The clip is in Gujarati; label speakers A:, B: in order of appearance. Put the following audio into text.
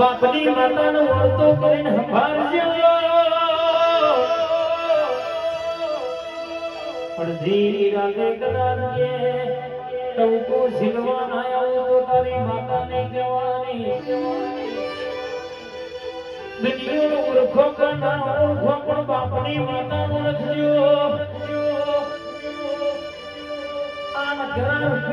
A: બાપની માતાનો વર્તો કરીને સંભાળજો અડધી રાતે કદાચ કે ટવકો સિલવા આયા તો તારી માતાને કહેવાની દુનિયાનો ઓળખો કના ઓળખો પણ બાપની માતાનો ઓળખજો આ નગરા